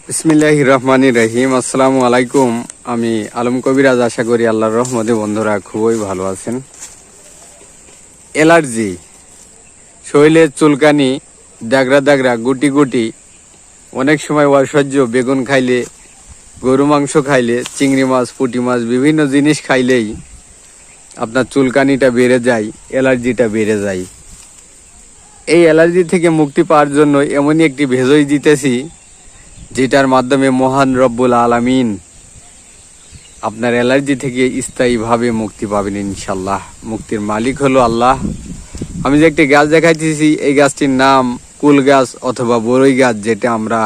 বিসমিল্লাহির রহমানির রহিম। আসসালামু আলাইকুম। আমি আলম কবিরাজ। আশা করি আল্লাহর রহমতে বন্ধুরা খুবই ভালো আছেন। অ্যালার্জি, শরীরের চুলকানি, দাগরা দাগরা, গুটি গুটি, অনেক সময় অসহ্য, বেগুন খাইলে, গরু মাংস খাইলে, চিংড়ি মাছ, পুঁটি মাছ, বিভিন্ন জিনিস খাইলেই আপনার চুলকানিটা বেড়ে যায়, অ্যালার্জিটা বেড়ে যায়। এই অ্যালার্জি থেকে মুক্তি পাওয়ার জন্য এমনই একটি ভেষজ দিতেছি, যেটার মাধ্যমে মহান রব্বুল আলামিন আপনার অ্যালার্জি থেকে স্থায়ীভাবে মুক্তি পাবেন ইনশাল্লাহ। মুক্তির মালিক হলো আল্লাহ। আমি যে একটি গাছ দেখাইতেছি, এই গাছটির নাম কুল গাছ অথবা বরই গাছ, যেটা আমরা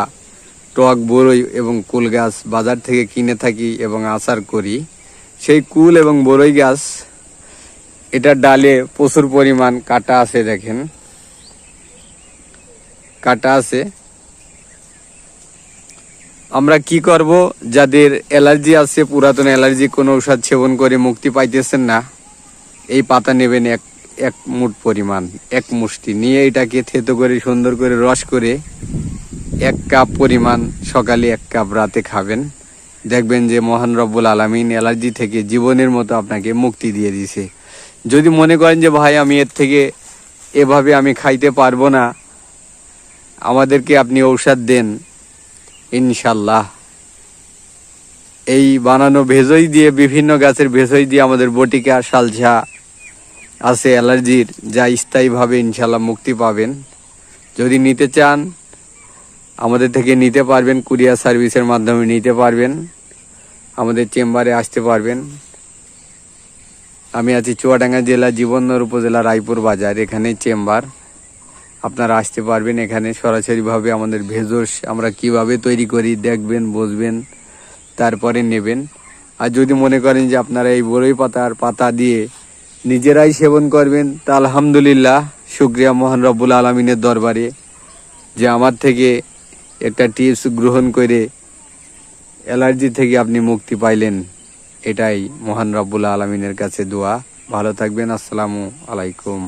টক বরই এবং কুল গাছ বাজার থেকে কিনে থাকি এবং আচার করি। সেই কুল এবং বরই গাছ, এটার ডালে প্রচুর পরিমাণ কাটা আছে, দেখেন কাটা আছে। আমরা কি করব, যাদের অ্যালার্জি আছে, পুরাতন অ্যালার্জি, কোনো ঔষধ সেবন করে মুক্তি পাইতেছেন না, এই পাতা নেবেন এক মুঠ পরিমাণ, এক মুষ্টি নিয়ে এটাকে থেতো করে সুন্দর করে রস করে 1 কাপ পরিমাণ সকালে, 1 কাপ রাতে খাবেন। দেখবেন যে মহান রব্বুল আলামিন অ্যালার্জি থেকে জীবনের মতো আপনাকে মুক্তি দিয়ে দিছে। যদি মনে করেন যে ভাই আমি এর থেকে এভাবে আমি খাইতে পারবো না, আমাদেরকে আপনি ঔষধ দেন, ইনশাল্লাহ এই বানানো ভেষজ দিয়ে, বিভিন্ন গাছের ভেষজ দিয়ে, আমাদের বটিকা সালসা আছে অ্যালার্জির, যা স্থায়ীভাবে ইনশাল্লাহ মুক্তি পাবেন। যদি নিতে চান আমাদের থেকে নিতে পারবেন, কুরিয়ার সার্ভিসের মাধ্যমে নিতে পারবেন, আমাদের চেম্বারে আসতে পারবেন। আমি আছি চুয়াডাঙ্গা জেলা, জীবননগর উপজেলা, রায়পুর বাজার, এখানে চেম্বার। আপনারা আসতে পারবেন, এখানে সরাসরিভাবে আমাদের ভেষজ আমরা কিভাবে তৈরি করি দেখবেন, বুঝবেন, তারপরে নেবেন। আর যদি মনে করেন যে আপনারা এই বরই পাতার পাতা দিয়ে নিজেরাই সেবন করবেন, তা আলহামদুলিল্লাহ, শুকরিয়া মহান রব্বুল আলমিনের দরবারে যে আমার থেকে একটা টিপস গ্রহণ করে অ্যালার্জি থেকে আপনি মুক্তি পাইলেন। এটাই মহান রব্বুল আলমিনের কাছে দোয়া। ভালো থাকবেন। আসসালামু আলাইকুম।